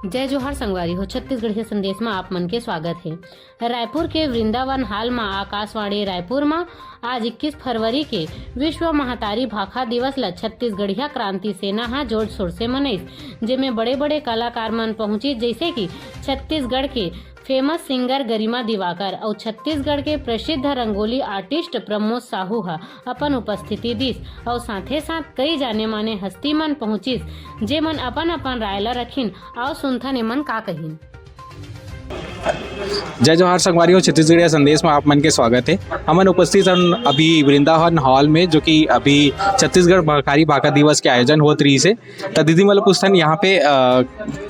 जय जोहार संगवारी हो। छत्तीसगढ़ी संदेश में आप मन के स्वागत है। रायपुर के वृंदावन हाल में आकाशवाणी रायपुर में आज 21 फरवरी के विश्व महातारी भाखा दिवस ला छत्तीसगढ़िया क्रांति सेना हा जोर शोर से मनाइस, जेमे बड़े बड़े कलाकार मन पहुंची, जैसे कि छत्तीसगढ़ के फेमस सिंगर गरिमा दिवाकर और छत्तीसगढ़ के प्रसिद्ध रंगोली आर्टिस्ट प्रमोद साहू हा अपन उपस्थिति दिस और साथे साथ कई जाने माने हस्ती मन पहुंचिस, जे मन अपन अपन राय ला रखिन और सुनथन एमन का कहिन। जय जोहार संगवारी हो। छत्तीसगढ़िया संदेश में आप मन के स्वागत है। हमन उपस्थित हन अभी वृंदावन हॉल में, जो कि अभी छत्तीसगढ़ भाखारी भाखा दिवस के आयोजन होत रही से। तो दीदी मतलब पूछतन यहाँ पे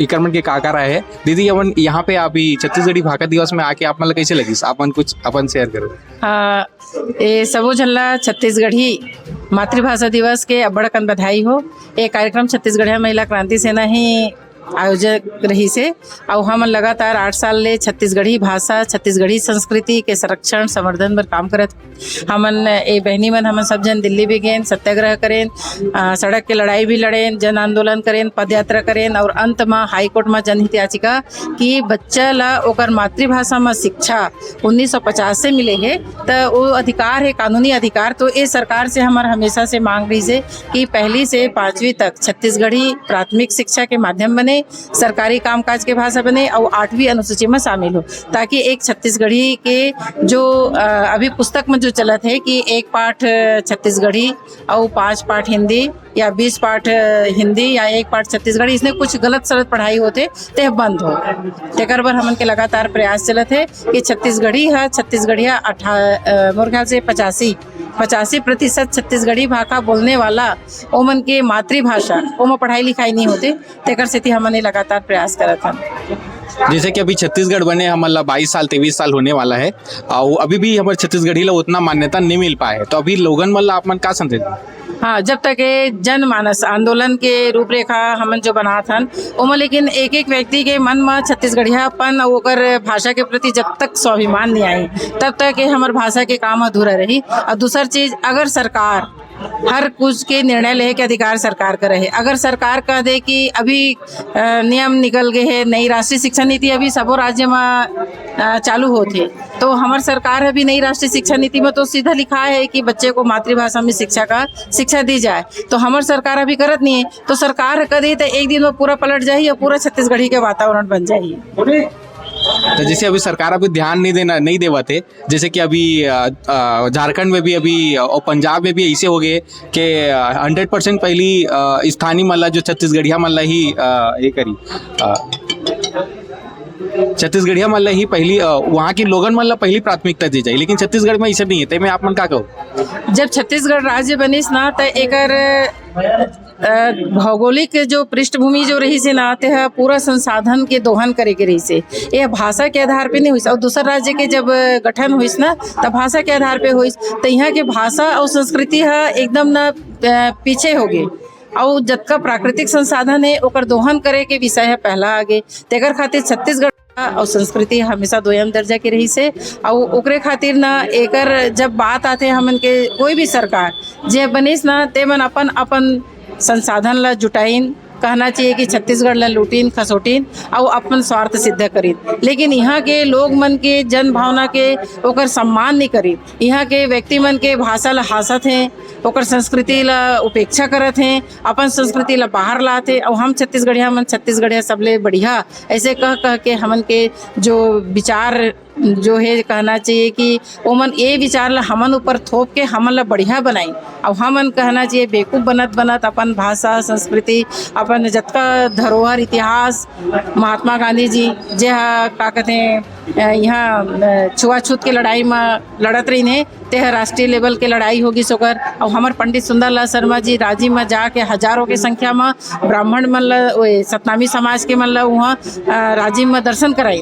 इकर मन के का रहा है। दीदी अपन यहाँ पे अभी छत्तीसगढ़ी भाखा दिवस में आके आप मन कैसे लगिस, अपन कुछ अपन शेयर करो। ये सबो झल्ला छत्तीसगढ़ी मातृभाषा दिवस के अब्बड़कन बधाई हो। ये कार्यक्रम छत्तीसगढ़िया महिला क्रांति सेना ही आयोजक रही से और हम लगातार 8 साल ले छत्तीसगढ़ी भाषा छत्तीसगढ़ी संस्कृति के संरक्षण संवर्धन पर काम करत। हमन ए बहनी मन हमन सब जन दिल्ली भी गए, सत्याग्रह करें, सड़क के लड़ाई भी लड़ें, जन आंदोलन करें, पद यात्रा करें और अंत में हाईकोर्ट में जनहित याचिका कि बच्चा ला ओकर मातृभाषा में शिक्षा 1950 से मिले है, तो वो अधिकार है, कानूनी अधिकार। तो ये सरकार से हमारा हमेशा से मांग रही है कि 1ली से 5वीं तक छत्तीसगढ़ी प्राथमिक शिक्षा के माध्यम बने, सरकारी कामकाज के भाषा बने और 8वीं अनुसूची में शामिल हो, ताकि एक छत्तीसगढ़ी के जो अभी पुस्तक में जो चलत है कि 1 पाठ छत्तीसगढ़ी और 5 पाठ हिंदी या 20 पाठ हिंदी या 1 पाठ छत्तीसगढ़ी, इसने कुछ गलत सलत पढ़ाई होते ते बंद हो। तेकर बर हमन के लगातार प्रयास चलत है कि छत्तीसगढ़ी है छत्तीसगढ़िया मोर ख्याल से 85% छत्तीसगढ़ी भाषा बोलने वाला ओमन के मातृभाषा ओमा पढ़ाई लिखाई नहीं होते। तेकर सेती हमन लगातार प्रयास करत हन। जैसे कि अभी छत्तीसगढ़ बने हमारा 22 साल 23 साल होने वाला है और अभी भी हमारे छत्तीसगढ़ी ला उतना मान्यता नहीं मिल पाए, तो अभी लोगन मन ला आप मन का संदेश? हाँ, जब तक ये जनमानस आंदोलन के रूपरेखा हमन जो बनात हन ओमा, लेकिन एक एक व्यक्ति के मन में छत्तीसगढ़ियापन और ओकर भाषा के प्रति जब तक स्वाभिमान नहीं आई, तब तक ये हमार भाषा के काम अधूरा रही। और दूसर चीज, अगर सरकार हर कुछ के निर्णय ले के अधिकार सरकार का रहे, अगर सरकार कह दे कि अभी नियम निकल गए है, नई राष्ट्रीय शिक्षा नीति अभी सबो राज्य में चालू होते, तो हमार सरकार अभी नई राष्ट्रीय शिक्षा नीति में तो सीधा लिखा है कि बच्चे को मातृभाषा में शिक्षा दी जाए, तो हमार सरकार अभी करत नहीं है। तो सरकार कर दी तो एक दिन में पूरा पलट जाए और पूरा छत्तीसगढ़ी के वातावरण बन जाए। तो जैसे अभी सरकार अभी ध्यान नहीं देवा थे, जैसे कि अभी झारखंड में भी अभी और पंजाब में भी ऐसे हो गए कि 100% पहली स्थानीय मल्ला जो छत्तीसगढ़िया मल्ला ही ये करी, छत्तीसगढ़िया मल्ला ही पहली वहाँ की लोगन मल्ला पहली प्राथमिकता दी जाए, लेकिन छत्तीसगढ़ में ऐसा नहीं है। तो मैं आप मन का कहूँ, जब छत्तीसगढ़ राज्य बनिस ना तो एक भौगोलिक जो पृष्ठभूमि जो रही से ना, ते पूरा संसाधन के दोहन करे के रही से, ये भाषा के आधार पे नहीं हुई। और दूसर राज्य के जब गठन हुई ना तब भाषा के आधार पे हुई, तो यहाँ के भाषा और संस्कृति है एकदम ना पीछे हो गए और जतका प्राकृतिक संसाधन है ओकर दोहन करे के विषय है पहला आगे। तेकर खातिर छत्तीसगढ़ और संस्कृति हमेशा दोयम दर्जा के रही से, और ओकरे खातिर ना एकर जब बात आते हमन के कोई भी सरकार जे बनिस ना ते मन अपन संसाधन ला जुटाइन, कहना चाहिए कि छत्तीसगढ़ ला लूटीन खसोटीन और अपन स्वार्थ सिद्ध करीन, लेकिन यहाँ के लोग मन के जन भावना के ओकर सम्मान नहीं करीन। यहाँ के व्यक्ति मन के भाषा ला हासत हैं, ओकर संस्कृति ला उपेक्षा करत हैं, अपन संस्कृति ला बाहर लाते। और हम छत्तीसगढ़िया सबले बढ़िया ऐसे कह के हमन के जो विचार जो है कहना चाहिए कि ओमन ये विचार ला हमन ऊपर थोप के हमन ला बढ़िया बनाई, और हमन कहना चाहिए बेवकूफ़ बनत अपन भाषा संस्कृति अपन जतका धरोहर इतिहास महात्मा गांधी जी जे का कहते हैं यहाँ छुआछूत के लड़ाई में लड़त रही ने, ते राष्ट्रीय लेवल के लड़ाई होगी सोकर। और हमार पंडित सुंदरलाल शर्मा जी राजीव में जाके हजारों के संख्या में ब्राह्मण मन ला सतनामी समाज के मन ला वहाँ राजीव में दर्शन कराई,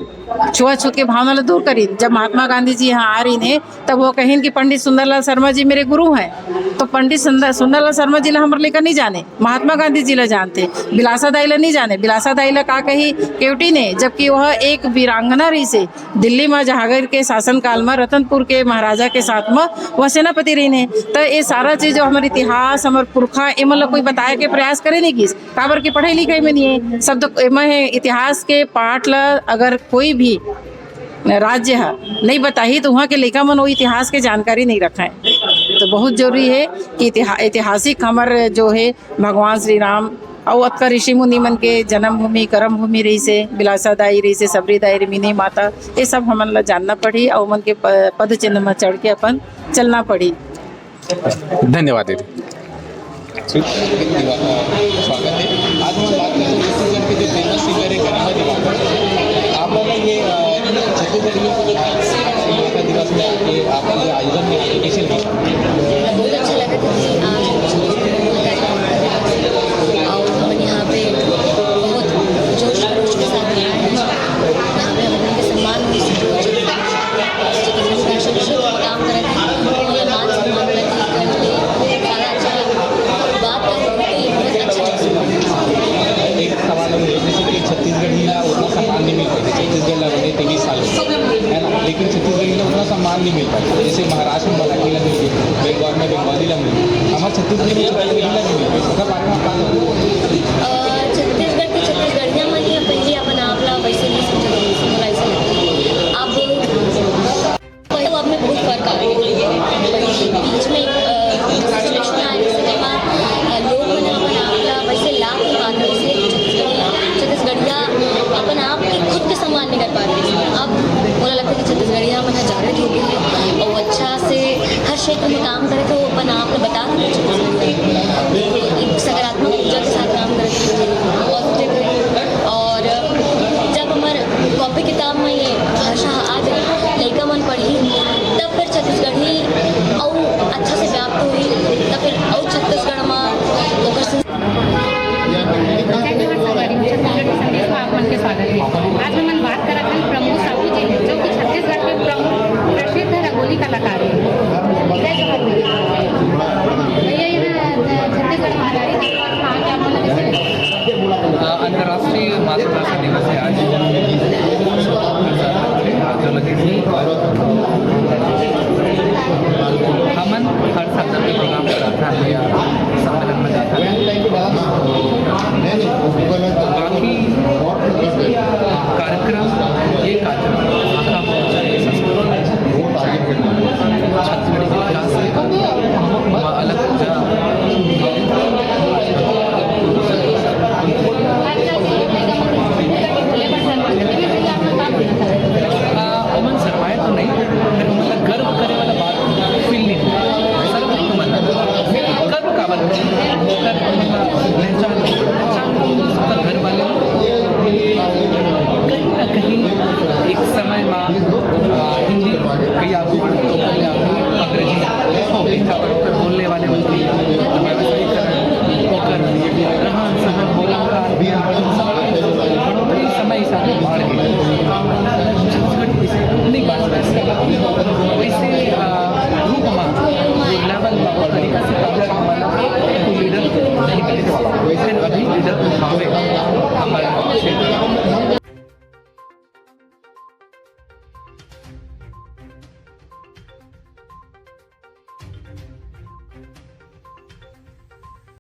छुआछूत के भावना ला दूर करी जब महात्मा गांधी जी यहाँ आ रही ने तब वो कहीं कि पंडित सुंदरलाल शर्मा जी मेरे गुरु हैं। तो पंडित सुंदरलाल शर्मा जी ला हमारे लेकर नहीं जाने, महात्मा गांधी जी ला जानते, बिलासा दाई ला नहीं जाने। बिलासा दाई ला का कही केवटी ने, जबकि वह एक वीरांगना रही से दिल्ली में जहांगीर के शासन काल में रतनपुर के महाराजा के साथ में वह सेनापति रही ने। तो ये सारा चीज जो हमारे इतिहास हमारे पुरखा ए मतलब कोई बताए के प्रयास करे नहीं किस काबर की पढ़ाई लिखाई में नहीं है शब्द है। इतिहास के पाठ ला अगर कोई भी राज्य है नहीं बताही तो वहाँ के लेखा मन वो इतिहास के जानकारी नहीं रखा है। तो बहुत जरूरी है कि ऐतिहासिक हमार जो है भगवान श्री राम और अतका ऋषि मुनि मन के जन्मभूमि कर्म भूमि रही से, बिलासा दाई रही से, सबरी दाई मिनी माता, ये सब हमन ला जानना पड़ी और मन के पद चिन्ह में चढ़ के अपन चलना पड़ी। धन्यवाद दीदी। स्वागत है। आज हम बात करते हैं छत्तीसगढ़ के जो फेमस सिंगर है गरिमा दिवाकर। आप लोग ये छत्तीसगढ़ियों को माता दिवस में आके आपका जो आयोजन में आके कैसे लगा? बहुत अच्छा लगा था कि आज और हम यहाँ पे बहुत जोश खरोश के साथ आए हैं। यहाँ पे हम उनके सम्मान में काम कर रहे थे, उनका मान सम्मान करके सारा अच्छा बात करते बहुत अच्छा। एक सवाल है जैसे कि छत्तीसगढ़ी ला उतना सम्मान नहीं मिल पाते। छत्तीसगढ़ ला बने 23 साल है ना, लेकिन छत्तीसगढ़ी ला उतना सम्मान नहीं मिल पाता। जैसे महाराष्ट्र में मराठी ला मिलती है, बेंगल में बंगाली ला मिलती है, हमारे छत्तीसगढ़ में छत्तीसगढ़ी ला नहीं मिलती। उसका बारे में आप छत्तीसगढ़ के छत्तीसगढ़ियाँ मन ही पहले अपन आप ला वैसे नहीं समझ ऐसा अब पहले अब में बहुत फर्क आ गया है। बीच में सिचुएशन आने से लोग मैंने अपन आप ला वैसे ला नहीं पाते से छत्तीसगढ़िया अपन आप खुद के सम्मान नहीं कर पाते। अब बोला लगता है कि छत्तीसगढ़िया मन जागृत हो गई है और अच्छा से हर क्षेत्र में काम करे तो अपन आप बता देते छत्तीसगढ़िया एक सकारात्मक ऊर्जा के साथ काम करते हैं पॉजिटिव है। और जब हमारे कॉपी किताब में ये भाषा आ जाए लड़का मन पढ़ी तब फिर छत्तीसगढ़ी और अच्छा से व्याप्त हुई तब फिर और छत्तीसगढ़ में के स्वागत है। आज हम बात कर रहे हैं प्रमोद साहू जी जो कि छत्तीसगढ़ के प्रमुख प्रसिद्ध रंगोली कलाकार हैं। छत्तीसगढ़ अंतर्राष्ट्रीय मातृभाषा दिवस है आज जो लगी हमन हर साल जब प्रोग्राम कराता है या सम्मेलन में जाता है बाकी कार्यक्रम ये कार्यक्रम आखा पहुँचा है छत्तीसगढ़ी के विकास से अलग ऊर्जा अमन शर्माए तो नहीं फिर मतलब गर्व करे वाला बात फील नहीं हुआ। सर्वोत्तम मन गर्व का बल पहचान घर वाले कहीं ना कहीं एक समय में हिंदी कई आगू बढ़ अंग्रेजी